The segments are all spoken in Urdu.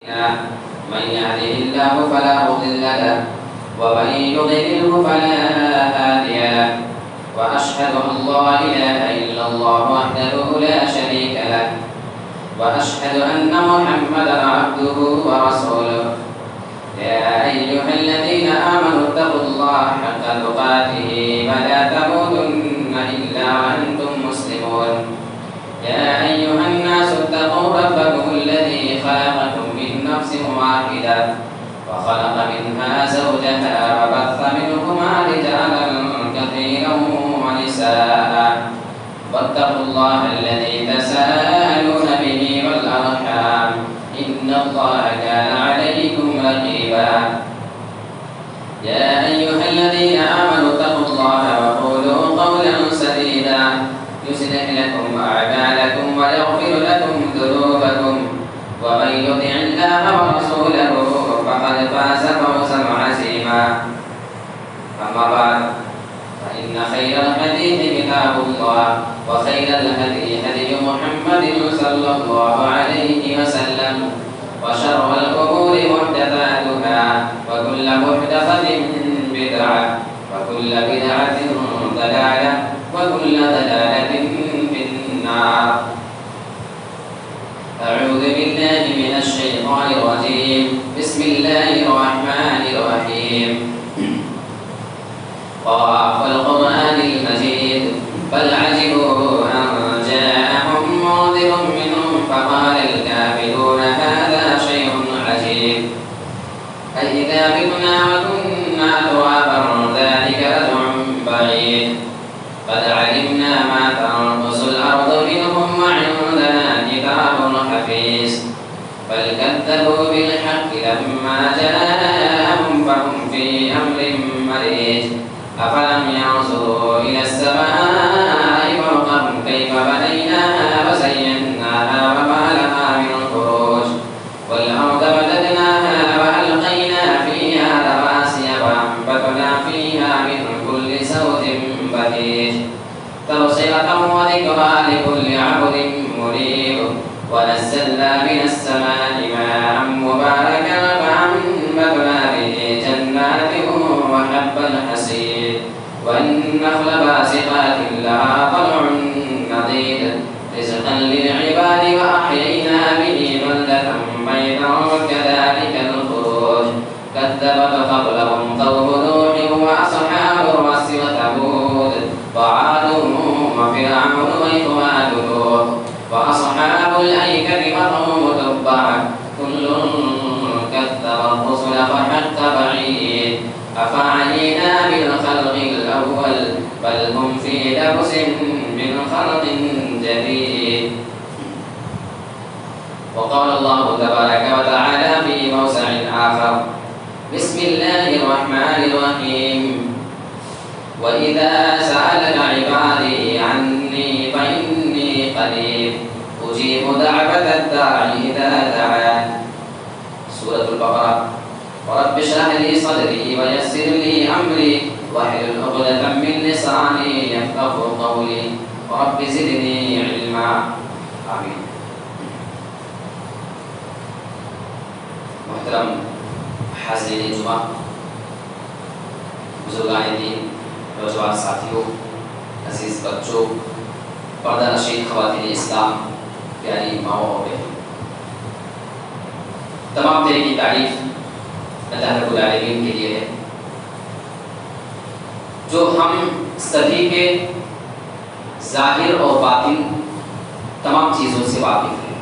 من يهده الله فلا مضل له ومن يضلله فلا هادي له وأشهد أن لا إله إلا الله وحده لا شريك له وأشهد أن محمدا عبده ورسوله يا أيها الذين آمنوا اتقوا الله حق تقاته ولا تموتن إلا وأنتم مسلمون يا أيها الناس اتقوا ربكم الذي خلقكم من نفس واحدة وخلق منها زوجها وبث منهما رجالا كثيرا ونساء واتقوا الله الذي تساءلون به والأرحام إن الله كان عليكم رقيبا يا أيها الذين آمنوا اتقوا الله وقولوا قولا سديدا يصلح لكم أعمالكم ويغفر لكم ذنوبكم ومن يطع الله ورسوله فقد فاز فوزا عظيما أما بعد فإن خير الحديث كتاب الله وخير الهدي هدي محمد صلى الله عليه وسلم وشر الأمور محدثاتها وكل محدثة بدعة وكل بدعة ضلالة وكل ضلالة في النار أعوذ بالله من الشيطان الرجيم بسم الله الرحمن الرحيم قاف والقرآن المجيد بل عجبوا أن جاءهم منذر منهم فقال الكافرون هذا شيء عجيب أإذا متنا وكنا ترابا ذلك رجع بعيد قد علمنا ما تنقص الأرض منهم وعندنا كتاب حفيظ بل كذبوا بالحق لما جاءهم فهم في أمر مريج أفلم ينظروا إلى السماء فوقهم كيف بنيناها وزيناها وما لها من فروج والأرض مددناها وألقينا فيها رواسي وأنبتنا فيها من كل زوج بهيج تبصرة وذكرى لكل عبد منيب ونزلنا من السماء ماء مباركا فأنبتنا به جنات وحب الحصيد والنخل باسقات لها طلع نضيد رزقا للعباد وأحيينا به بلدة ميتا كذلك الخروج كذبت قبلهم قوم نوح وأصحاب الرس وثمود وعاد وفرعون وإخوان لوط وأصحاب الأيكة وقوم تبع كل كذب الرسل فحق بعيد أفعلينا بالخلق الأول بل هم في لبس من خلق جديد وقال الله تبارك وتعالى في موسع آخر بسم الله الرحمن الرحيم وإذا سألك عبادي عني فإني قريب أجيب دعوة الداعي إذا دعان سورة البقرة ورب اشرح لي صدري ويسر لي أمري واحلل عقدة من لساني يفقهوا قولي ورب زدني علما آمين محترم حاضرین جمعہ بزرگان دین نوجوان ساتھیوں عزیز بچوں پردہ نشین خواتین اسلام پیاری ماؤں اور بہنوں تمام طرح کی تعریف اللہ رب العالمین کے لیے ہے جو ہم سبھی کے ظاہر اور باطن تمام چیزوں سے واقف ہیں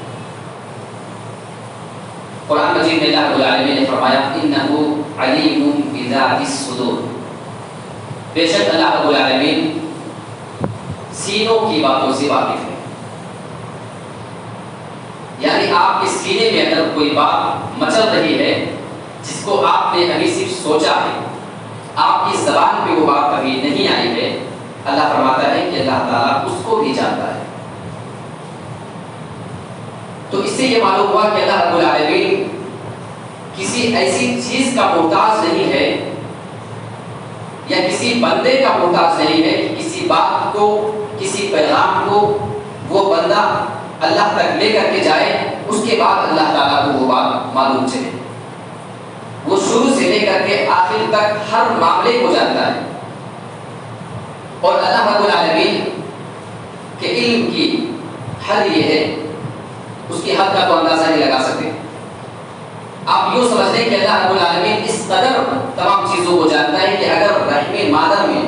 قرآن مجید میں اللہ رب العالمین نے فرمایا انہ علیم بذات الصدور بے شک اللہ رب العالمین سینوں کی باتوں سے واقف ہے یعنی آپ کے سینے میں اگر کوئی بات مچل رہی ہے جس کو آپ نے ابھی صرف سوچا ہے آپ کی زبان پہ وہ بات کبھی نہیں آئی ہے اللہ فرماتا ہے کہ اللہ تعالیٰ اس کو بھی جانتا ہے تو اس سے یہ معلوم ہوا کہ اللہ رب العالمین کسی ایسی چیز کا محتاج نہیں ہے یا کسی بندے کا محتاج نہیں ہے کہ کسی بات کو کسی پیغام کو وہ بندہ اللہ تک لے کر کے جائے اس کے بعد اللہ تعالیٰ کو وہ بات معلوم چلے. وہ شروع سے لے کر کے آخر تک ہر معاملے کو جانتا ہے. اور اللہ رب العالمین کے علم کی حد یہ ہے، اس کی حد کا تو اندازہ نہیں لگا سکتے. آپ یوں سمجھ لیں کہ اللہ رب العالمین اس قدر تمام چیزوں کو جانتا ہے کہ اگر رحم مادر میں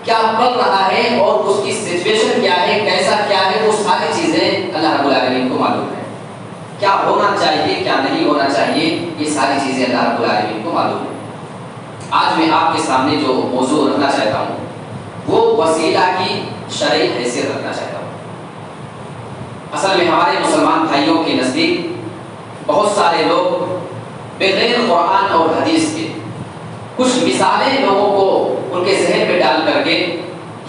کیا پل رہا ہے اور اس کی سچویشن کیا ہے، کیسا کیا ہے، وہ ساری چیزیں اللہ رب العالمین کو معلوم ہے. کیا ہونا چاہیے، کیا نہیں ہونا چاہیے، یہ ساری چیزیں اللہ رب العالمین کو معلوم ہے. آج میں آپ کے سامنے جو موضوع رکھنا چاہتا ہوں وہ وسیلہ کی شرعی حیثیت رکھنا چاہتا ہوں. اصل میں ہمارے مسلمان بھائیوں کے نزدیک بہت سارے لوگ بغیر قرآن اور حدیث کے کچھ مثالیں لوگوں کو ان کے ذہن میں ڈال کر کے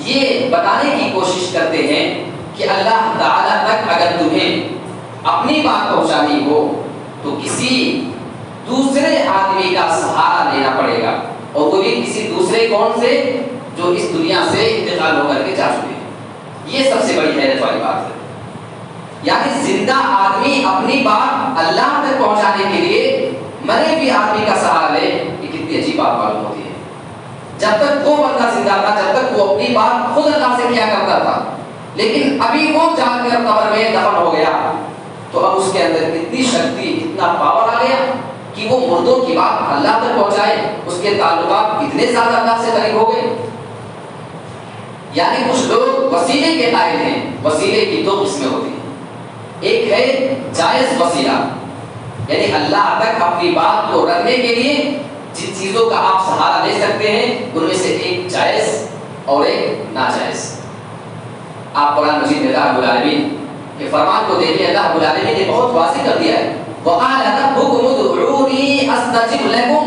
یہ بتانے کی کوشش کرتے ہیں کہ اللہ تعالیٰ تک اگر تمہیں اپنی بات پہنچانی ہو تو کسی دوسرے آدمی کا سہارا لینا پڑے گا، اور وہ بھی کسی دوسرے کون سے جو اس دنیا سے انتقال ہو کر کے جا چکے ہیں. یہ سب سے بڑی حیرت والی بات ہے. یعنی زندہ آدمی اپنی بات اللہ تک پہنچانے کے لیے مرے ہوئے آدمی کا سہارا لے، یہ کتنی عجیب بات معلوم ہوتی ہے. جب تک وہ بندہ زندہ تھا، جب تک وہ اپنی بات خود اللہ سے کیا کرتا تھا، لیکن ابھی وہ جا کر قبر میں دفن ہو گیا تو اب اس کے اندر اتنی شکتی، اتنا پاور آ گیا کہ وہ مردوں کی بات اللہ تک پہنچائے. اس کے تعلقات اتنے زیادہ اللہ سے قریب ہو گئے. یعنی کچھ لوگ وسیلے کے قائل ہیں. وسیلے کی دو قسمیں ہوتی ہیں. ایک ہے جائز وسیلہ، یعنی اللہ تک اپنی بات کو رکھنے کے لیے جن چیزوں کا آپ سہارا لے سکتے ہیں ان میں سے ایک جائز اور ایک ناجائز. آپ قرآن مجید میں اللہ رب العالمین کے فرمان کو دیکھیں. اللہ رب العالمین نے بہت واضح کر دیا ہے، وَقَالَ رَبُّكُمُ ادْعُونِي أَسْتَجِبْ لَكُمْ.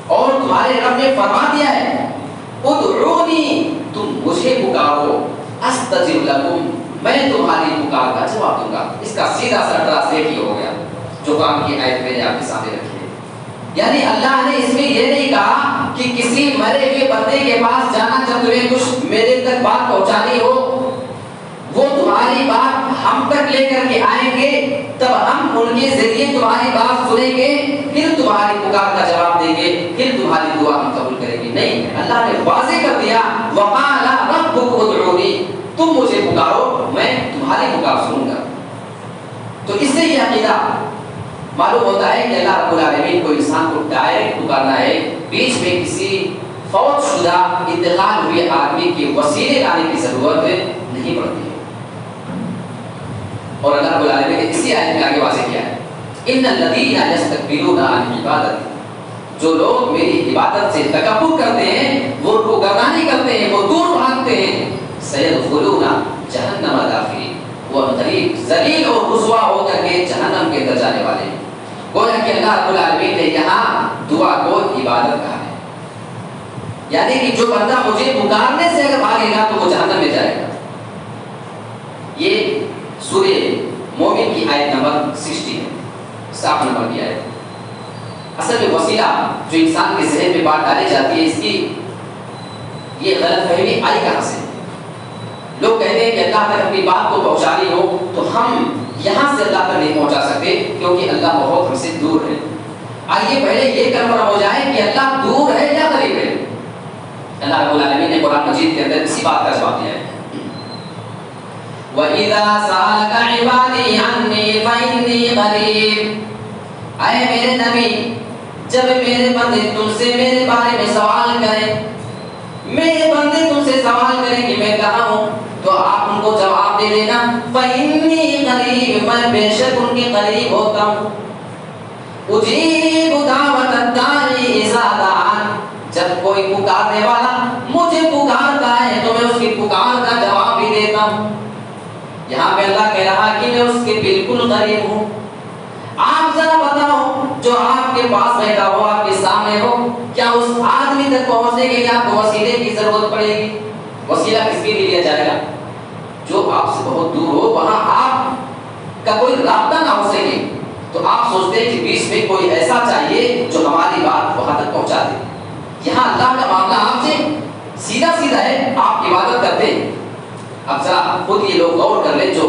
اور تمہارے رب نے فرما دیا ہے ادعونی، تم مجھے پکارو، استجب لکم، میں تمہاری پکار کا جواب دوں گا. اس کا سیدھا سا ٹرانسلیٹ یہ ہو گیا جو کام کی آیت میں نے آپ کے سامنے رکھی ہے. یعنی اللہ نے اس میں یہ نہیں کہا کہ کسی مرے ہوئے بندے کے پاس جانا جب تمہیں کچھ میرے تک بات پہنچانی ہو، وہ تمہاری بات ہم تک لے کر کے آئیں گے، تب ہم ان کے ذریعے تمہاری بات سنیں گے، پھر تمہاری پکار کا جواب دیں گے، پھر تمہاری دعا ہم قبول کریں گے. نہیں، اللہ نے واضح کر دیا وَقَالَ رَبُّكُمُ ادْعُونِي، تم مجھے پکارو، میں تمہاری پکار سنوں گا. تو اس سے یہ عقیدہ معلوم ہوتا ہے کہ اللہ رب العالمین کو انسان کو ڈائریکٹ پکارنا ہے، بیچ میں کسی فوت شدہ انتقال ہوئے آدمی کے وسیلے لانے کی ضرورت نہیں پڑتی ہے. اور اللہ رب العالمین نے اسی آیت میں آگے واضح کیا ہے ان الذین یستکبرون عن عبادتی، جو لوگ میری عبادت سے تکبر کرتے ہیں، وہ روگردانی کرتے ہیں، وہ دور بھاگتے ہیں، سیدخلون جہنم داخرین، وہ قریب ذلیل اور رسوا ہو کر کے جہنم کے اندر جانے والے ہیں. گویا کہ اللہ رب العالمین نے یہاں دعا کو عبادت کہا ہے. یعنی کہ جو بندہ مجھے پکارنے سے اگر بھاگے گا تو وہ جہنم میں جائے گا. یہ سورہ مومن کی آیت نمبر 60 ہے، 7 نمبر کی آیت. اصل میں وسیلہ جو انسان کے ذہن میں بات ڈالی جاتی ہے، اس کی یہ غلط فہمی آئی کہاں سے؟ لوگ کہتے ہیں کہ اللہ تک اپنی بات کو پہنچانی ہو تو ہم یہاں سے اللہ تک نہیں پہنچا سکتے کیونکہ اللہ بہت ہم سے دور ہے. آئیے پہلے یہ کنفرم ہو جائے کہ اللہ دور ہے یا قریب ہے. اللہ رب العالمین نے قرآن مجید کے اندر اسی بات کا جواب دیا ہے. وَإِذَا سَأَلَكَ عِبَادِي عَنِّي فَإِنِّي قَرِيبٌ، اے میرے نبی، جب میرے بندے تم سے میرے بارے میں سوال کریں، میرے بندے تم سے سوال کریں کہ میں کہاں ہوں، تو آپ ان کو جواب دے دینا فَإِنِّي قَرِيبٌ، میں بے شک ان کے قریب ہوتا ہوں. اُجِيبُ دَعْوَةَ الدَّاعِ إِذَا دَعَانِ، جب کوئی پکارنے والا مجھے پکارتا ہے تو میں اس کی پکار کا جواب بھی دیتا ہوں. یہاں پہ اللہ کہہ رہا کہ میں اس کے بالکل قریب ہوں. آپ ذرا بتاؤ، جو آپ کے پاس بیٹھا ہو، آپ کے سامنے ہو، کیا اس آدمی تک پہنچنے کے لیے آپ کو وسیلے کی ضرورت پڑے گی؟ وسیلہ کس کے لیے لیا جائے گا؟ جو آپ سے بہت دور ہو، وہاں آپ کا کوئی رابطہ نہ ہو سکے تو آپ سوچتے ہیں کہ بیچ میں کوئی ایسا چاہیے جو ہماری بات وہاں تک پہنچا دے. یہاں اللہ کا معاملہ آپ سے سیدھا سیدھا ہے، آپ عبادت کرتے ہیں. اب ذرا خود یہ لوگ غور کر لیں جو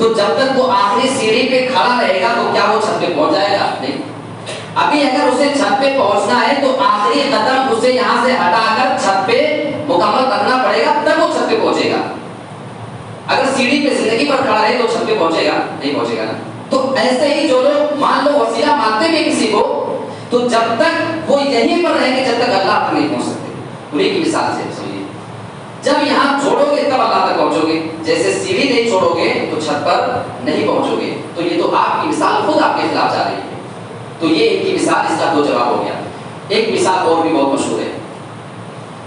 تو جب تک وہ آخری سیڑھی پہ کھڑا رہے گا تو کیا وہ چھت پہ پہنچ جائے گا؟ نہیں۔ ابھی اگر اسے چھت پہ پہنچنا ہے تو آخری قدم اسے یہاں سے ہٹا کر چھت پہ مکمل کرنا پڑے گا، تب وہ چھت پہ پہنچے گا۔ اگر سیڑھی پہ زندگی پر کھڑا رہے تو چھت پہ پہنچے گا؟ نہیں پہنچے گا نا۔ تو ایسے ہی جو لوگ مان لو وسیلہ مانتے بھی کسی کو، تو جب تک وہ یہیں پر رہیں گے جب تک اللہ تک نہیں پہنچ سکتے۔ انہیں کی مثال سے سمجھیے، جب یہاں چھوڑو گے تب اللہ تک پہنچو گے، جیسے سیڑھی نہیں چھوڑو گے تو چھت پر نہیں پہنچو گے۔ تو یہ تو آپ کی مثال خود آپ کے خلاف جا رہی ہے۔ تو یہ ایک کی مثال، اس کا دو جواب ہو گیا۔ ایک مثال اور بھی بہت مشہور ہے،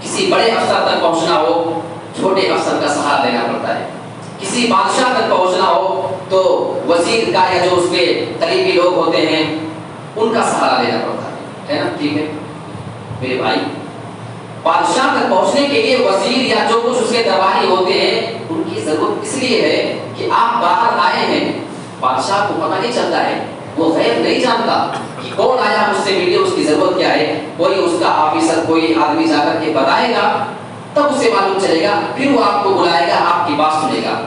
کسی بڑے افسر تک پہنچنا ہو چھوٹے افسر کا سہارا لینا پڑتا ہے، کسی بادشاہ تک پہنچنا ہو تو وزیر کا یا جو اس کے قریبی لوگ ہوتے ہیں ان کا سہارا لینا پڑتا ہے نا؟ ٹھیک ہے میرے بھائی، بادشاہ تک پہنچنے کے لیے وزیر یا جو کچھ اس کے درباری ہوتے ہیں ان کی ضرورت اس لیے ہے کہ آپ باہر آئے ہیں، بادشاہ کو پتہ نہیں چلتا ہے، وہ غیب نہیں جانتا کہ کون آیا مجھ سے ملے، اس کی ضرورت کیا ہے، کوئی اس کا آفیسر کوئی آدمی جا کر کے بتائے گا تب اسے معلوم چلے گا، پھر وہ آپ کو بلائے گا، آپ کی بات سنے گا۔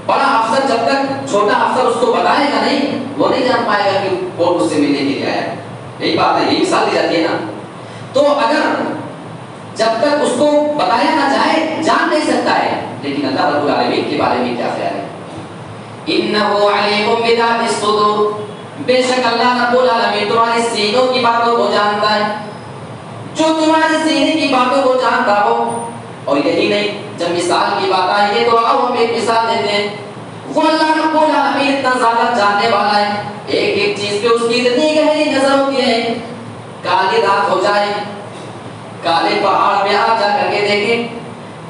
بڑا افسر جب تک چھوٹا افسر اس کو بتائے گا نہیں، وہ نہیں جان پائے گا کہ کون مجھ سے ملنے کے لیے آیا۔ یہی بات ہے، یہی مثال دی جاتی ہے نا۔ تو اگر جب تک اس کو بتایا نہ جائے جان نہیں سکتا ہے، لیکن اللہ رب العالمین کے بارے میں کیا خیال ہے؟ انه علیم بذات الصدور، بے شک اللہ رب العالمین تمہارے سینوں کی باتوں کو جانتا ہے، جو تمہارے سینے کی باتوں کو جانتا ہو۔ اور یہی نہیں، جب مثال کی بات آئی ہے تو آؤ ہم ایک مثال دیتے ہیں۔ وہ اللہ رب العالمین اتنا زیادہ جاننے والا ہے، ایک ایک چیز پہ اس کی اتنی گہری نظر ہوتی ہے، کالی رات ہو جائے، کالے پہاڑ پہ آپ جا کر کے دیکھیں،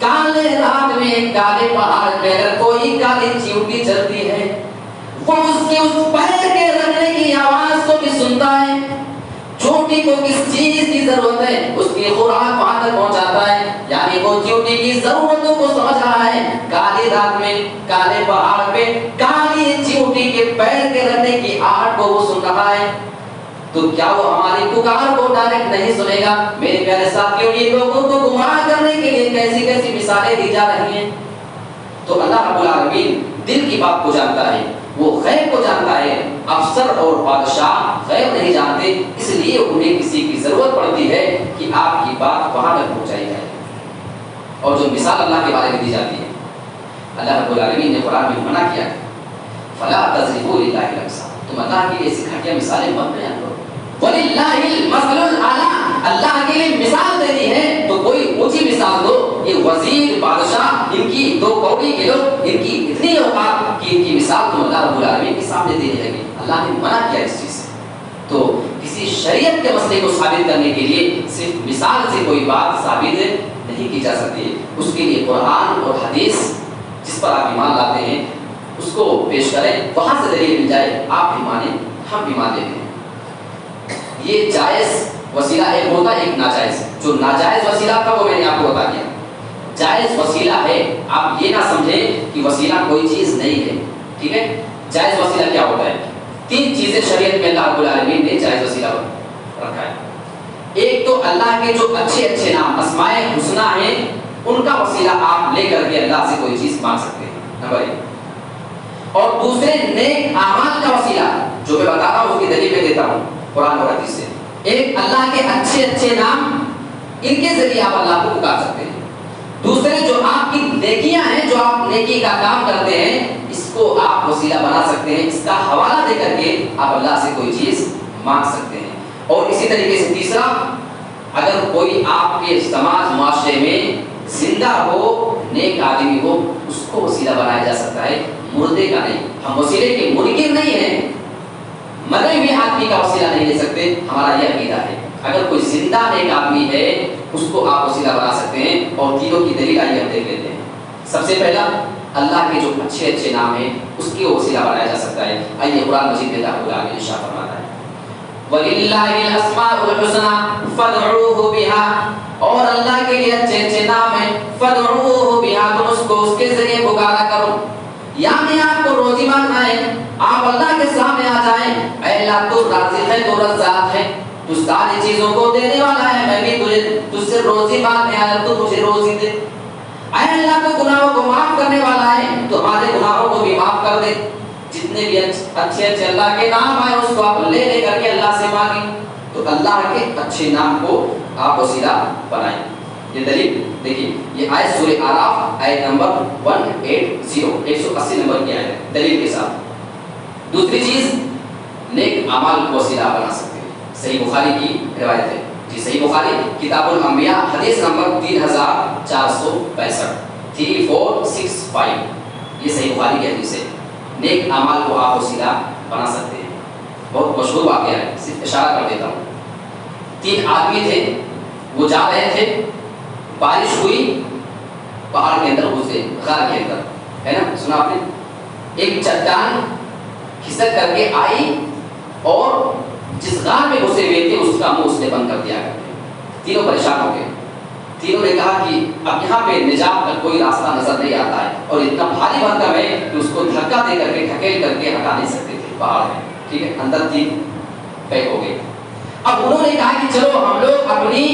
کالے رات میں کالے پہاڑ پہ اگر کوئی کالی چیونٹی چلتی ہے، وہ اس کے اس پیر کے رگڑنے کی آواز کو بھی سنتا ہے۔ چیونٹی کو کس چیز کی ضرورت ہے اس کی خوراک وہاں تک پہنچاتا ہے، یعنی وہ چیونٹی کی ضرورتوں کو سمجھ رہا ہے۔ کالی رات میں کالے پہاڑ پہ کالی چیونٹی کے پیر کے رگڑنے کی آہٹ کو وہ سن رہا ہے، تو کیا وہ ہماری پکار کو ڈائریکٹ نہیں سنے گا؟ میرے پیارے ساتھیوں، یہ لوگوں کو گمراہ کرنے کے لیے کیسی کیسی مثالیں دی جا رہی ہیں۔ تو اللہ رب العالمین دل کی بات کو جانتا ہے، وہ غیب کو جانتا ہے۔ افسر اور بادشاہ غیب نہیں جانتے، اس لیے انہیں کسی کی ضرورت پڑتی ہے کہ آپ کی بات وہاں تک پہنچائی جائے۔ اور جو مثال اللہ کے بارے میں دی جاتی ہے، اللہ رب العالمین نے قرآن میں منع کیا ہے، فلا تضربوا للہ الامثال، تم اللہ کے لیے گھٹیا مثالیں مت بیان کرو۔ وَلِلَّهِ الْمَثَلُ الْأَعْلَىٰ، اللہ کے لیے مثال دینی ہے تو کوئی اونچی مثال دو۔ یہ وزیر بادشاہ، ان کی دو کوڑی کے لوگ، ان کی اتنی اوقات کہ ان کی مثال تم اللہ رب العالمین کے سامنے دینی لگی۔ اللہ نے منع کیا اس چیز سے۔ تو کسی شریعت کے مسئلے کو ثابت کرنے کے لیے صرف مثال سے کوئی بات ثابت نہیں کی جا سکتی، اس کے لیے قرآن اور حدیث جس پر آپ ایمان لاتے ہیں اس کو پیش کریں، وہاں سے دلیل مل جائے، آپ بھی مانیں ہم بھی مان لیتے ہیں۔ یہ جائز وسیلہ ایک ہوتا ہے، ایک ناجائز۔ جو ناجائز وسیلہ تھا وہ میں نے آپ کو بتا دیا، جائز وسیلہ ہے۔ آپ یہ نہ سمجھیں کہ وسیلہ کوئی چیز نہیں ہے، ٹھیک ہے؟ جائز وسیلہ کیا ہوتا ہے؟ تین چیزیں شریعت میں اللہ رب العالمین نے جائز وسیلہ رکھا ہے۔ ایک تو اللہ کے جو اچھے اچھے نام، اسماء حسنی ہیں، ان کا وسیلہ آپ لے کر کے اللہ سے کوئی چیز مانگ سکتے ہیں، نمبر ایک۔ اور دوسرے نیک اعمال کا وسیلہ، جو میں بتا رہا ہوں اس کی دلیل میں دیتا ہوں قرآن اور حدیث سے۔ ایک اللہ کے اچھے اچھے نام، ان کے ذریعے آپ اللہ کو پکار سکتے ہیں۔ دوسرے جو آپ کی نیکیاں ہیں، جو آپ نیکی کا کام کرتے ہیں، اس کو آپ وسیلہ بنا سکتے ہیں، اس کا حوالہ دے کر کے آپ اللہ سے کوئی چیز مانگ سکتے ہیں۔ اور اسی طریقے سے تیسرا، اگر کوئی آپ کے سماج معاشرے میں زندہ ہو، نیک آدمی ہو، اس کو وسیلہ بنایا جا سکتا ہے، مردے کا نہیں۔ ہم وسیلے کے منکر نہیں ہیں، مرے ہوئے آدمی کا وسیلہ نہیں لے سکتے، ہمارا یہ عقیدہ ہے۔ اگر کوئی زندہ ایک آدمی ہے اس کو آپ وسیلہ بنا سکتے ہیں، اور تینوں کی دلیل آئیے ہم دیکھ لیتے ہیں۔ سب سے پہلا، اللہ کے جو اچھے اچھے نام ہیں اس کی وسیلہ بنایا جا سکتا ہے۔ آئیے قرآن مجید میں اللہ تعالیٰ نے ارشاد فرماتا ہے، وَلِلَّهِ الْأَسْمَاءُ الْحُسْنَىٰ فَادْعُوهُ بِهَا، اور اللہ کے لیے اچھے اچھے نام ہیں، فَادْعُوهُ بِهَا، تم اس کو اس کے ذریعے پکارا کرو۔ یعنی آپ کو روزی مانگنا ہے، آپ اللہ کے سامنے آ جائیں، اے اللہ تو رازق ہے، تو رزاق ہے، تو ساری چیزوں کو دینے والا ہے، میں بھی تجھ سے روزی مانگنے آیا، تو مجھے روزی دے۔ اے اللہ تو گناہوں کو معاف کرنے والا ہے تو ہمارے گناہوں کو بھی معاف کر دے. جتنے بھی اچھے اچھے اللہ کے نام آئے اس کو آپ لے لے کر کے اللہ سے مانگیں تو اللہ کے اچھے نام کو آپ وسیلہ بنائیں. یہ دلیل دیکھیے، یہ آیت سورہ اعراف آیت نمبر 180 180 نمبر کی آیت ہے دلیل کے ساتھ. دوسری چیز، نیک اعمال کو وسیلہ بنا سکتے ہیں. صحیح بخاری کی روایت ہے جی، صحیح بخاری کتاب الانبیاء حدیث نمبر 3465 3465 یہ صحیح بخاری کی حدیث ہے. نیک اعمال کو آپ وسیلہ بنا سکتے ہیں. بہت مشہور واقعہ ہے، صرف اشارہ کر دیتا ہوں. 3 آدمی تھے، وہ جا رہے تھے، بارش ہوئی، پہاڑ کے اندر گھسے، غار کے اندر، ہے نا، سنا آپ نے. ایک چٹان کھسک کر کے آئی اور جس غار میں گھسے ہوئے تھے اس کا منہ اس نے بند کر دیا. تینوں پریشان ہو گئے. تینوں نے کہا کہ اب یہاں پہ نجات کا کوئی راستہ نظر نہیں آتا ہے اور اتنا بھاری بھرکم ہے کہ اس کو دھکا دے کر کے ڈھکیل کر کے ہٹا نہیں سکتے تھے پہاڑ میں. ٹھیک ہے، اندر 3 پیک ہو گئے. اب انہوں نے کہا کہ چلو ہم لوگ اپنی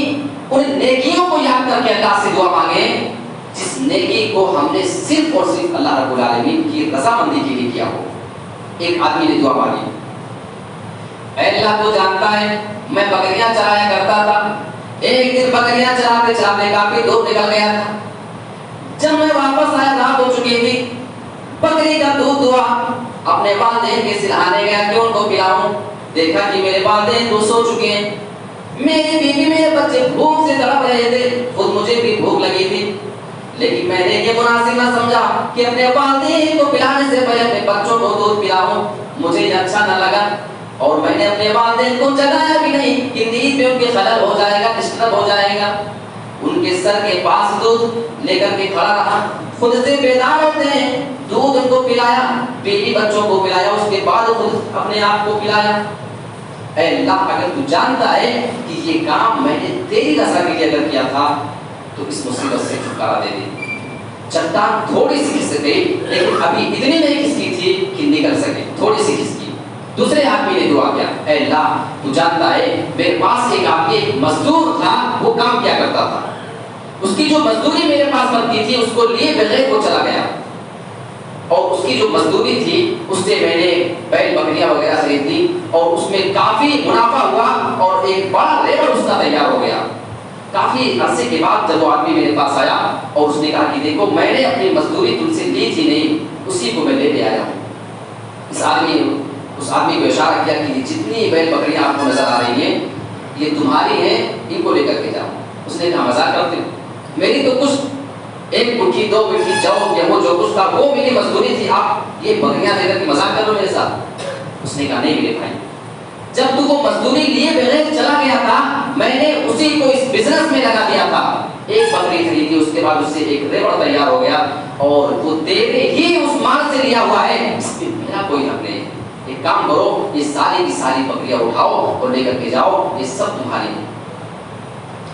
ان نیکیوں کو یاد کر کے اللہ سے دعا مانگیں جس نیکی کو ہم نے صرف اور صرف اللہ رب العالمین کی رضامندی کے لیے کیا ہو. ایک آدمی نے دعا مانگی، اے اللہ تو جانتا ہے میں بکریاں چرایا کرتا تھا. ایک دن بکریاں چراتے چراتے کافی دور نکل گیا تھا. جب میں واپس آیا رات ہو چکی تھی. بکری کا دودھ دعا اپنے والدین کے سلہانے گیا کہ ان کو پلاؤں. دیکھا کہ میرے والدین تو سو چکے ہیں. میری بیوی میرے بچے بھوک سے تڑپ رہے تھے، خود مجھے بھی بھوک لگی تھی. لیکن میں نے یہ مناسب نہ سمجھا کہ اپنے والدین کو پلانے سے پہلے اپنے بچوں کو دودھ پلاؤں. مجھے یہ اچھا نہ لگا اور میں نے اپنے والدین کو جگایا بھی نہیں کہ نیند میں ان کے خلل ہو جائے گا، ڈسٹرب ہو جائے گا. ان کے سر کے پاس دودھ لے کر کے کھڑا رہا. خود سے بیدار ہوتے ہیں، دودھ ان کو پلایا، بیوی بچوں کو پلایا، اس کے بعد خود اپنے آپ کو پلایا. اے اللہ اگر تو جانتا ہے کہ یہ کام میں نے تیری رضا کے لیے اگر کیا تھا تو اس مصیبت سے چھٹکارا دے دے. چٹان تھوڑی سی کھسک گئی لیکن ابھی اتنی نہیں کھسکی تھی کہ نکل سکے، تھوڑی سی کھسکی. دوسرے آدمی نے دعا کیا، اے اللہ تو جانتا ہے میرے پاس ایک آدمی ایک مزدور تھا، وہ کام کیا کرتا تھا، اس کی جو مزدوری میرے پاس بنتی تھی اس کو لیے بغیر وہ چلا گیا اور اس کی جو مزدوری تھی اس سے میں نے بیل بکریاں وغیرہ خرید لی اور اس میں کافی منافع ہوا اور ایک بڑا لیبر اس کا تیار ہو گیا. کافی عرصے کے بعد جب وہ آدمی میرے پاس آیا اور اس نے کہا کہ دیکھو میں نے اپنی مزدوری تم سے لی تھی نہیں، اسی کو میں لے کے آیا ہوں. اس آدمی کو اشارہ کیا کہ جتنی بیل بکریاں آپ کو نظر آ رہی ہیں یہ تمہاری ہیں، ان کو لے کر کے جاؤ. اس نے کہا مذاق کرتے ہو، میری تو کچھ 1 مٹھی 2 مٹھی جو گیہوں جو کچھ تھا وہ میری مزدوری تھی، آپ یہ بکریاں دے کر کے مذاق کر رہے ہو میرے ساتھ. اس نے کہا نہیں میرے بھائی، جب تو وہ مزدوری لیے بغیر چلا گیا تھا میں نے اسی کو اس بزنس میں لگا دیا تھا. ایک بکری خریدی، اس کے بعد اس سے ایک ریوڑ تیار ہو گیا اور وہ تیرے ہی اس مال سے لیا ہوا ہے، اس میں میرا کوئی حق نہیں. ایک کام کرو، یہ ساری کی ساری بکریاں اٹھاؤ اور لے کر کے جاؤ، یہ سب تمہاری ہیں.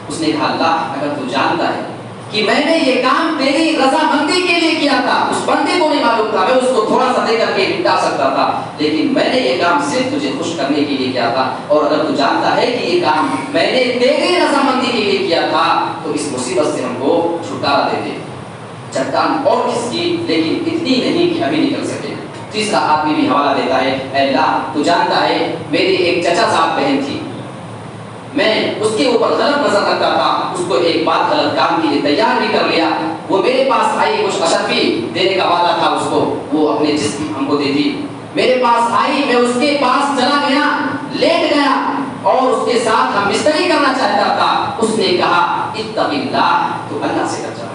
اس نے کہا اللہ اگر تو جانتا ہے کہ میں نے یہ کام تیری رضامندی کے لیے کیا تھا، اس بندے کو نہیں معلوم تھا، میں اس کو تھوڑا سا دے کر کے نپٹا سکتا تھا، لیکن میں نے یہ کام صرف تجھے خوش کرنے کے لیے کیا تھا. اور اگر تو جانتا ہے کہ یہ کام میں نے تیری رضامندی کے لیے کیا تھا تو اس مصیبت سے ہم کو چھٹکارا دے دے. چٹان اور کھسکی لیکن اتنی نہیں کہ ابھی نکل سکے. تیسرا آدمی بھی حوالہ دیتا ہے، اے اللہ تو جانتا ہے میری ایک چچا صاحب بہن تھی، میں اس کے اوپر غلط نظر رکھتا تھا، اس کو ایک بات غلط کام کے لیے تیار بھی کر لیا. وہ میرے پاس آئی، کچھ اشرفی دینے کا وعدہ تھا اس کو، وہ اپنے جسم ہم کو دے دی. میرے پاس آئی، میں اس کے پاس چلا گیا، لیٹ گیا اور اس کے ساتھ ہم مستری کرنا چاہتا تھا. اس نے کہا اتق اللہ، تو اللہ سے ڈر جا،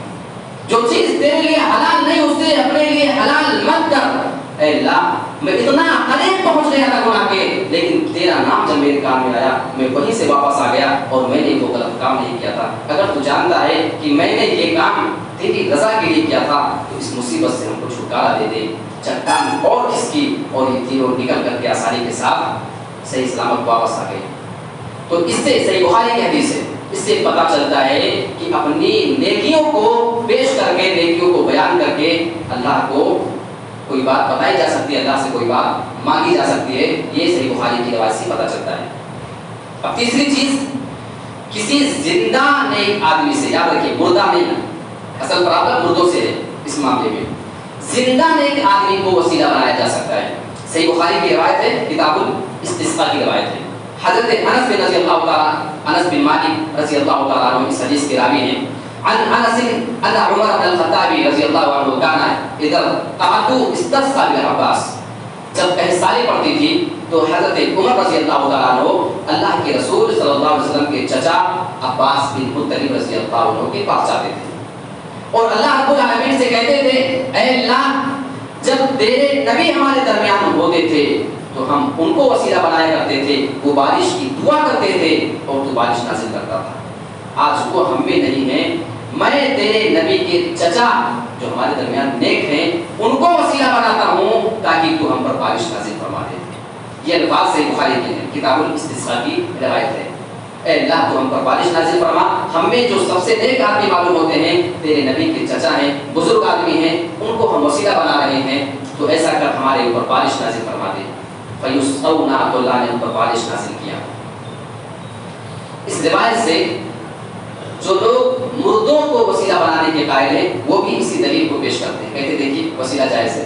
جو چیز تیرے لیے حلال نہیں اسے اپنے لیے حلال مت کر. اے اللہ میں اتنا قریب پہنچ گیا تھا گناہ کے، لیکن تیرا نام جب میرے کان میں آیا میں وہیں سے واپس آ گیا اور میں نے وہ غلط کام نہیں کیا تھا. اگر تو جانتا ہے کہ میں نے یہ کام تیری رضا کے لیے کیا تھا تو اس مصیبت سے ہم کو چھٹکارا دے دے. چٹان اور کھسکی اور یہ تینوں نکل کر کے آسانی کے ساتھ صحیح سلامت واپس آ گئے. تو اس سے صحیح بخاری کی حدیث ہے، اس سے پتہ چلتا ہے کہ اپنی نیکیوں کو پیش کر کے، نیکیوں کو بیان کر کے اللہ کو کوئی بات بتائی جا سکتی ہے، اللہ سے کوئی بات مانگی جا سکتی ہے. یہ صحیح بخاری کی روایت سے پتہ چلتا ہے. اب تیسری چیز، کسی زندہ نیک آدمی سے، یاد رکھیے مردہ نہیں، اصل پرابلم مردوں سے ہے اس معاملے میں. زندہ نیک آدمی کو وسیلہ بنایا جا سکتا ہے. صحیح بخاری کی روایت ہے, کتاب الاستسقاء کی روایت ہے. حضرت انس بن مالک رضی اللہ تعالیٰ عنہ اس حدیث کے راوی ہیں. عن انس ان عمر بن الخطاب رضی اللہ عنہ کان اذا قعدوا استسقى بالعباس. جب کہساری پڑتی تھی تو حضرت عمر رضی اللہ تعالیٰ عنہ اللہ کے رسول صلی اللہ علیہ وسلم کے چچا عباس بن مطلب رضی اللہ عنہ کے پاس جاتے تھے اور اللہ رب العالمین سے کہتے تھے, اے اللہ جب تیرے نبی ہمارے درمیان ہوتے تھے تو ہم ان کو وسیلہ بنایا کرتے تھے, وہ بارش کی دعا کرتے تھے اور تو بارش نازل کرتا تھا. آج وہ ہم میں نہیں ہے, میں تیرے نبی کے چچا جو ہمارے درمیان نیک ہیں ان کو وسیلہ بناتا ہوں تاکہ تو ہم پر بارش نازل فرما دے. یہ الفاظ صحیح بخاری کے ہیں, کتاب الاستسقاء کی روایت ہے. اے اللہ تو ہم پر بارش نازل فرما, ہم میں جو سب سے نیک آدمی معلوم ہوتے ہیں تیرے نبی کے چچا ہیں, بزرگ آدمی ہیں, ان کو ہم وسیلہ بنا رہے ہیں, تو ایسا کر ہمارے اوپر بارش نازل فرما دے. فیسقونا, تو اللہ نے ان پر بارش نازل کیا. اس روایت سے جو لوگ مردوں کو وسیلہ بنانے کے قائل ہیں وہ بھی اسی دلیل کو پیش کرتے ہیں, کہتے دیکھیے وسیلہ جائز ہے.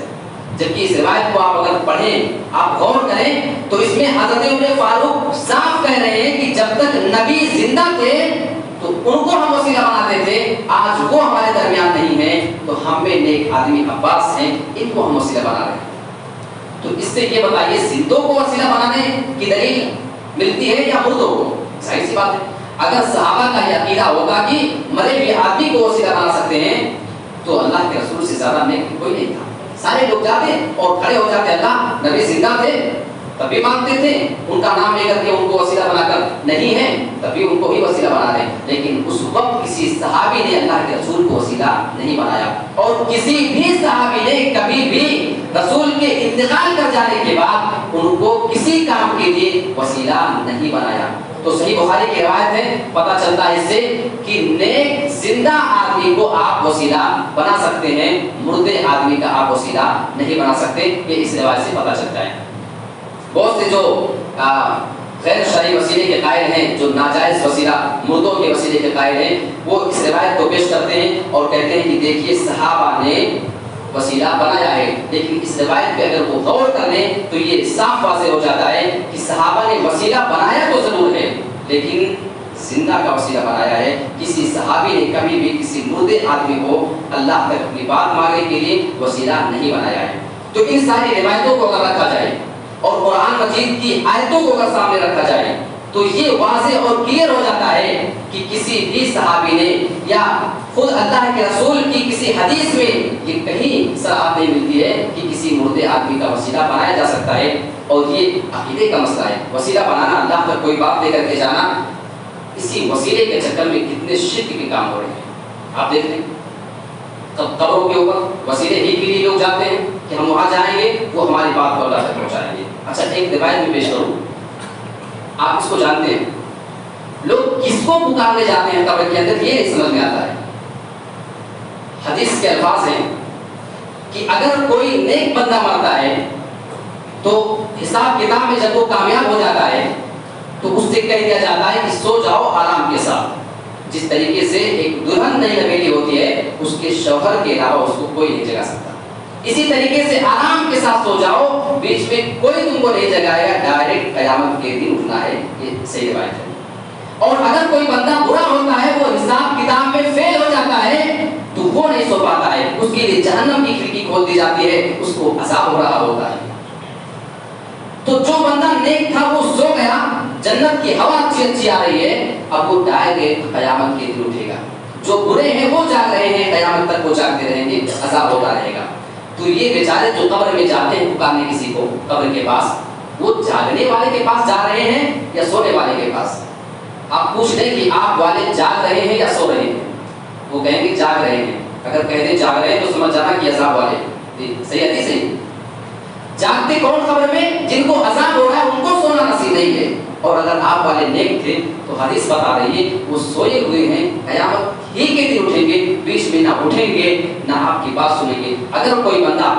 جبکہ اس روایت کو آپ اگر پڑھیں, آپ غور کریں تو اس میں حضرت عمر فاروق صاف کہہ رہے ہیں کہ جب تک نبی زندہ تھے تو ان کو ہم وسیلہ بناتے تھے, آج وہ ہمارے درمیان نہیں ہیں تو ہم میں نیک آدمی عباس ہیں, ان کو ہم وسیلہ بنا رہے ہیں. تو اس سے یہ بتائیے زندوں کو وسیلہ بنانے کی دلیل ملتی ہے یا مردوں کو؟ ظاہر سی بات ہے, اگر صحابہ کا یہ عقیدہ ہوگا کہ مرے ہوئے آدمی کو وسیلہ بنا سکتے ہیں تو اللہ کے رسول سے زیادہ نیک کوئی نہیں تھا. سارے لوگ جاتے اور کھڑے ہو جاتے, اللہ نبی زندہ تھے تب بھی مانتے تھے, ان کا نام لے کر کے ان کو وسیلہ بنا کر نہیں ہے تب بھی ان کو ہی وسیلہ بنا رہے ہیں. لیکن اس وقت کسی صحابی نے اللہ کے رسول کو وسیلہ نہیں بنایا, اور کسی بھی صحابی نے کبھی بھی رسول کے انتقال کر جانے کے بعد ان کو کسی کام کے لیے وسیلہ نہیں بنایا. تو صحیح بخاری کی روایت ہے, پتہ چلتا ہے اس سے کہ نیک زندہ آدمی کو آپ وسیلہ بنا سکتے ہیں, مردے آدمی کا آپ وسیلہ نہیں بنا سکتے. یہ اس روایت سے پتہ چلتا ہے. بہت سے جو غیر شرعی وسیلے کے قائل ہیں, جو ناجائز وسیلہ مردوں کے وسیلے کے قائل ہیں, وہ اس روایت کو پیش کرتے ہیں اور کہتے ہیں کہ دیکھیے صحابہ نے وسیلہ بنایا ہے. لیکن اس روایت پہ اگر وہ غور کر لیں تو یہ صاف واضح ہو جاتا ہے کہ صحابہ نے وسیلہ بنایا تو ضرور ہے لیکن زندہ کا وسیلہ بنایا ہے. کسی صحابی نے کبھی بھی کسی مردے آدمی کو اللہ تک اپنی بات مانگنے کے لیے وسیلہ نہیں بنایا ہے. تو ان ساری روایتوں کو اگر رکھا جائے اور قرآن مجید کی آیتوں کو اگر سامنے رکھا جائے تو یہ واضح اور کلیئر ہو جاتا ہے کہ کسی بھی صحابی نے یا خود اللہ کے رسول کی کسی حدیث میں یہ کہیں صراحت نہیں ملتی ہے کہ کسی مردے آدمی کا وسیلہ بنایا جا سکتا ہے. اور یہ عقیدے کا مسئلہ ہے. وسیلہ بنانا, اللہ پر کوئی بات لے کر کے جانا, اسی وسیلے کے چکر میں کتنے شرک کے کام ہو رہے ہیں. آپ دیکھ لیں قبروں کے اوپر وسیلے ہی کے لیے لوگ جاتے ہیں کہ ہم وہاں جائیں گے, وہ ہماری بات کو اللہ تک پہنچائیں گے. اچھا ایک روایت میں پیش کروں, آپ اس کو جانتے ہیں, لوگ کس کو پکارنے جاتے ہیں قبر کے اندر, یہ نہیں سمجھ میں آتا ہے. حدیث کے الفاظ ہیں کہ اگر کوئی نیک بندہ مرتا ہے تو حساب کتاب میں جب وہ کامیاب ہو جاتا ہے تو اس سے کہہ دیا جاتا ہے کہ سو جاؤ آرام کے ساتھ. جس طریقے سے ایک دلہن نئی نویلی ہوتی ہے اس کے شوہر کے علاوہ اس کو کوئی نہیں جگا سکتا, اسی طریقے سے آرام کے ساتھ سو جاؤ, بیچ میں کوئی تم کو نہیں جگائے گا, ڈائریکٹ قیامت کے دن اٹھنا ہے. یہ صحیح روایت ہے. اور اگر کوئی بندہ برا ہوتا ہے, وہ حساب کتاب میں فیل ہو جاتا ہے تو وہ نہیں سو پاتا ہے, اس کے لیے جہنم کی کھڑکی کھول دی جاتی ہے, اس کو عذاب ہو رہا ہوتا ہے. تو جو بندہ نیک تھا وہ سو گیا, جنت کی ہوا اچھی آ رہی ہے, اب وہ ڈائریکٹ قیامت کے دن اٹھے گا. جو برے ہیں وہ جاگ رہے ہیں, قیامت تک وہ جاگتے رہیں گے, عذاب ہوتا رہے گا. تو یہ بیچارے جو قبر میں جاتے ہیں پکارنے کسی کو قبر کے پاس, وہ جاگنے والے کے پاس جا رہے ہیں یا سونے والے کے پاس؟ آپ پوچھ لیں کہ آپ والے جاگ رہے ہیں یا سو رہے ہیں, وہ کہیں گے جاگ رہے ہیں. اگر کہہ دیں جاگ رہے ہیں تو سمجھ جانا کہ عذاب والے. صحیح ہے, صحیح. جاگتے کون قبر میں؟ جن کو عذاب ہو رہا ہے ان کو سونا نصیب نہیں ہے. اور اگر آپ والے نیک تھے تو حدیث بتا رہی ہے وہ سوئے ہوئے ہیں, قیامت ہی کے دن اٹھیں گے, بیچ میں نہ اٹھیں گے نہ آپ کی بات سنیں گے. اگر کوئی بندہ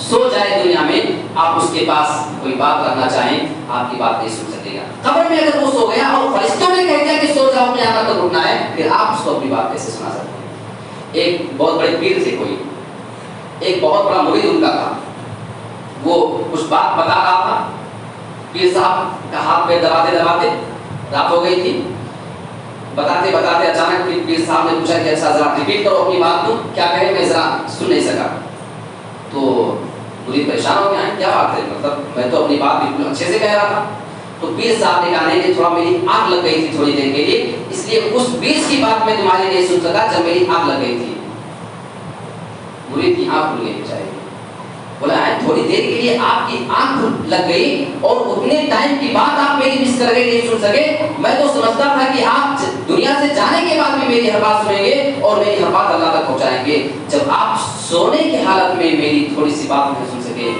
سو جائے دنیا میں, آپ اس کے پاس کوئی بات کرنا چاہیں, آپ کی بات نہیں سن سکے گا. قبر میں اگر وہ سو گیا اور فرشتوں نے کہہ دیا کہ سو جاؤ قیامت تک اٹھنا ہے, پھر آپ اس کو اپنی بات کیسے سنا سکتے ہیں؟ ایک بہت بڑے پیر تھے کوئی، ایک بہت بڑا مرید ان کا تھا، وہ کچھ بات بتا رہا تھا، پیر صاحب کا ہاتھ پہ دباتے دباتے رات ہو گئی تھی، بتاتے بتاتے اچانک پیر صاحب نے پوچھا کہ اچھا ذرا ریپیٹ کرو اپنی بات کو، کیا کہے میں ذرا سن نہیں سکا۔ تو مرید پریشان ہو گیا ہے، کیا بات ہے، مطلب میں تو اپنی بات بالکل اچھے سے کہہ رہا تھا۔ تو پیر صاحب نے کہا نہیں کہ تھوڑا میری آنکھ لگ گئی تھی تھوڑی دیر کے لیے، اس لیے اس بیچ کی بات میں تمہاری نہیں سن سکا جب میری آنکھ لگ گئی تھی۔ مرید کی آنکھ کھل گئی بیچارے، بولا ہے تھوڑی دیر کے لیے آپ کی آنکھ لگ گئی اور اتنے ٹائم کی بات آپ میری مس کر گئے، نہیں سن سکے، میں تو سمجھتا تھا کہ آپ دنیا سے جانے کے بعد بھی میری ہر بات سنیں گے اور میری ہر بات اللہ تک پہنچائیں گے۔ جب آپ سونے کی حالت میں میری تھوڑی سی بات نہیں سن سکے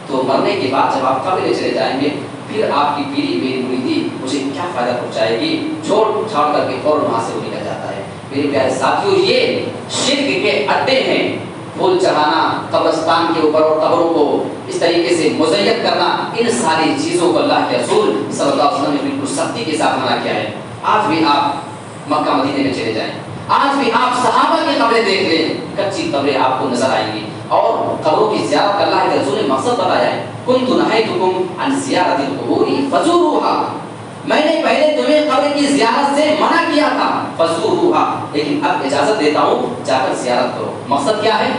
تو مرنے کے بعد جب آپ قبر میں چلے جائیں گے پھر آپ کی پیری میری مریدی مجھے کیا فائدہ پہنچائے گی، چھوڑ چھاڑ کر کے فوراً وہاں سے وہ نکل جاتا ہے۔ میرے پیارے ساتھیوں، یہ شرک کے اڈے ہیں، پھول چڑھانا قبرستان کے اوپر اور قبروں کو اس طریقے سے مزین کرنا، ان ساری چیزوں کو اللہ کے رسول صلی اللہ علیہ وسلم نے بالکل سختی کے ساتھ منع کیا ہے۔ آج بھی آپ مکہ مدینے میں چلے جائیں، آج بھی آپ صحابہ کی قبریں دیکھ لیں، کچی قبریں آپ کو نظر آئیں گی، اور قبروں کی زیارت کا اللہ کے رسول نے مقصد بتایا ہے، کنت نہیتکم عن زیارت القبور فزوروها، میں نے پہلے تمہیں قبر کی زیارت سے منع کیا تھا، فزوروها، لیکن اب اجازت دیتا ہوں جا کر زیارت کرو۔ مقصد کیا ہے؟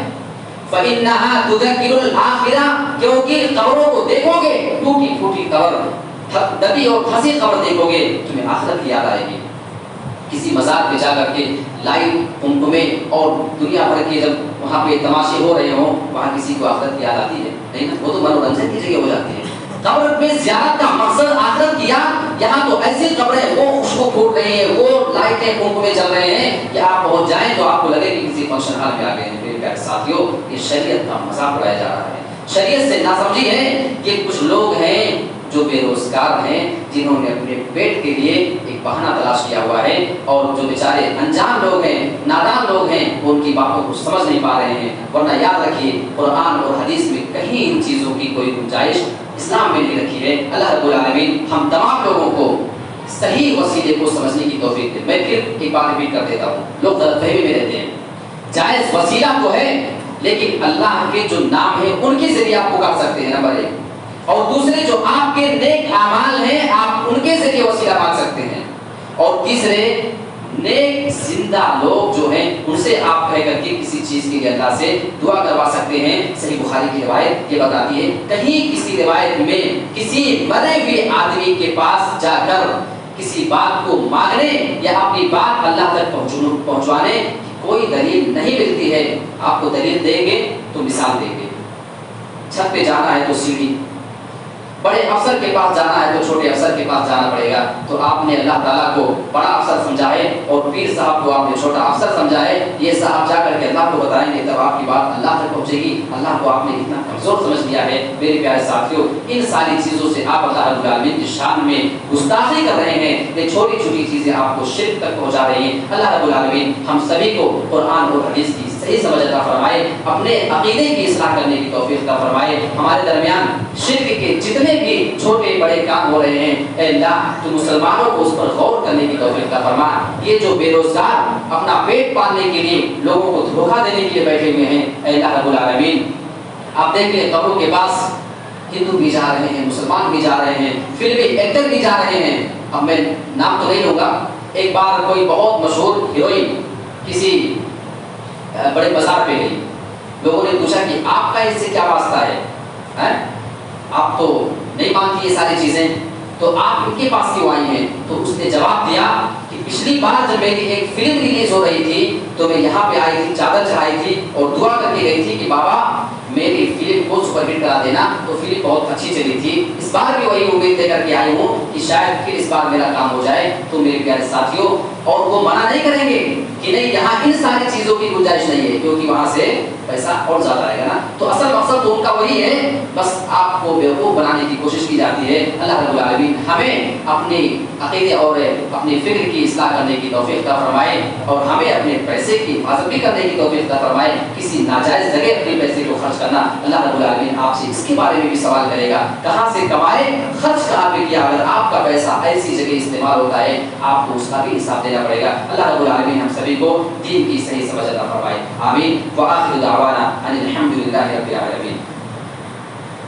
فإنها تذکر الآخرہ، کیونکہ قبروں کو دیکھو گے، ٹوٹی پھوٹی قبر، دبی اور پھنسی قبر دیکھو گے، تمہیں آخرت کی یاد آئے گی۔ کسی مزار پہ جا کر کے لائٹ قمقمے اور دنیا بھر کے جب وہاں پہ تماشے ہو رہے ہوں، وہاں کسی کو آخرت کی یاد آتی ہے؟ نہیں، وہ تو منورنجن کی جگہ ہو جاتی ہے۔ قبر میں زیارت کا مقصد آخرت کی یاد، یہاں تو ایسی قبریں وہ اس کو پھوٹ رہی ہیں، وہ لائٹیں قمقمے چل رہے ہیں کہ آپ پہنچ جائیں تو آپ کو لگے کہ کسی فنکشن ہال میں آ گئے ہیں۔ میرے پیارے ساتھیوں، یہ شریعت کا مذاق اڑایا جا رہا ہے، شریعت سے ناسمجھی ہے کہ کچھ لوگ ہیں جو بے روزگار ہیں، جنہوں نے اپنے پیٹ کے لیے ایک بہانہ تلاش کیا ہوا ہے، اور جو بیچارے انجان لوگ ہیں، نادان لوگ ہیں، وہ ان کی باتوں کو سمجھ نہیں پا رہے ہیں۔ ورنہ یاد رکھیے قرآن اور حدیث میں کہیں ان چیزوں کی کوئی گنجائش اسلام میں نہیں رکھی ہے۔ اللہ رب العالمین ہم تمام لوگوں کو صحیح وسیلے کو سمجھنے کی توفیق دے۔ میں پھر ایک بات ریپیٹ کر دیتا ہوں، لوگ غلط فہمی میں رہتے ہیں، جائز وسیلہ تو ہے لیکن اللہ کے جو نام ہیں ان کے ذریعے آپ پکار سکتے ہیں، نمبر ایک، اور دوسرے جو آپ کے نیک اعمال ہیں آپ ان کے ذریعے وسیلہ مانگ سکتے ہیں، اور تیسرے نیک زندہ لوگ جو ہیں ان سے آپ کہہ کر کے کسی چیز کے لیے اللہ سے دعا کروا سکتے ہیں۔ صحیح بخاری کی روایت یہ بتاتی ہے، کہیں کسی روایت میں کسی مرے ہوئے آدمی کے پاس جا کر کسی بات کو مانگنے یا اپنی بات اللہ تک پہنچوانے کی کوئی دلیل نہیں ملتی ہے۔ آپ کو دلیل دیں گے تو مثال دیں گے، چھت پہ جانا ہے تو سیڑھی، بڑے افسر کے پاس جانا ہے تو چھوٹے افسر کے پاس جانا پڑے گا۔ تو آپ نے اللہ تعالیٰ کو بڑا افسر سمجھا ہے اور پیر صاحب کو آپ نے چھوٹا افسر سمجھا ہے، یہ صاحب جا کر کے اللہ کو بتائیں گے تب آپ کی بات اللہ تک پہنچے گی۔ اللہ کو آپ نے اتنا کمزور سمجھ لیا ہے۔ میرے پیارے ساتھیوں، ان ساری چیزوں سے آپ اللہ رب العالمین کی شان میں گستاخی کر رہے ہیں، یہ چھوٹی چھوٹی چیزیں آپ کو شرک تک پہنچا رہی ہیں۔ اللہ رب العالمین ہم سبھی کو قرآن اور حدیث کی صحیح سمجھ عطا فرمائے، اپنے عقیدے کی اصلاح کرنے کی توفیق عطا فرمائے۔ ہمارے درمیان شرک کے جتنے بھی چھوٹے بڑے کام ہو رہے ہیں، اے اللہ تو مسلمانوں کو اس پر غور کرنے کی توفیق عطا فرما۔ یہ جو بے روزگار اپنا پیٹ پالنے کے لیے لوگوں کو دھوکہ دینے کے لیے بیٹھے ہوئے ہیں، اے اللہ رب العالمین آپ دیکھیں قبروں کے پاس ہندو بھی جا رہے ہیں، مسلمان بھی جا رہے ہیں، فلمی ایکٹر بھی جا رہے ہیں۔ اب میں نام تو نہیں لوں گا، ایک بار کوئی بہت مشہور ہیروئن کسی بڑے بازار پہ گئی، لوگوں نے پوچھا کہ آپ کا اس سے کیا واسطہ ہے، آپ تو نہیں مانتی یہ ساری چیزیں، تو آپ ان کے پاس کیوں آئی ہیں؟ تو اس نے جواب دیا کہ پچھلی بار جب میری ایک فلم ریلیز ہو رہی تھی تو میں یہاں پہ آئی تھی، چادر چڑھائی تھی اور دعا کر کے گئی تھی کہ بابا میری فلم کو سپر ہٹ کرا دینا، تو فلم بہت اچھی چلی تھی، اس بار بھی وہی امید لے کر کے آئی ہوں کہ شاید پھر اس بار میرا کام ہو جائے۔ تو میرے پیارے ساتھیوں، اور وہ منع نہیں کریں گے کہ نہیں یہاں ان ساری چیزوں کی گنجائش نہیں ہے، کیونکہ وہاں سے پیسہ اور زیادہ آئے گا نا۔ تو اصل مقصد تو ان کا وہی ہے، بس آپ کو بیوقوف بنانے کی کوشش کی جاتی ہے، اللہ رب العالمین ہمیں اپنے عقیدے اور اپنی فکر کی اصلاح کرنے کی توفیق عطا فرمائے، اور ہمیں اپنے پیسے کی حفاظت بھی کرنے کی توفیق عطا فرمائے۔ کسی ناجائز جگہ اپنے پیسے کو خرچ کرنا، اللہ رب العالمین آپ سے اس کے بارے میں بھی سوال کرے گا، کہاں سے کمائے، خرچ کہاں پہ کیا۔ اگر آپ کا پیسہ ایسی جگہ استعمال ہوتا ہے آپ کو اس کا بھی حساب دینا پڑے گا۔ اللہ رب العالمین ہم سبھی کو دین کی صحیح سمجھ عطا فرمائے، آمین۔ وآخر دعوانا ان الحمد للہ رب العالمین۔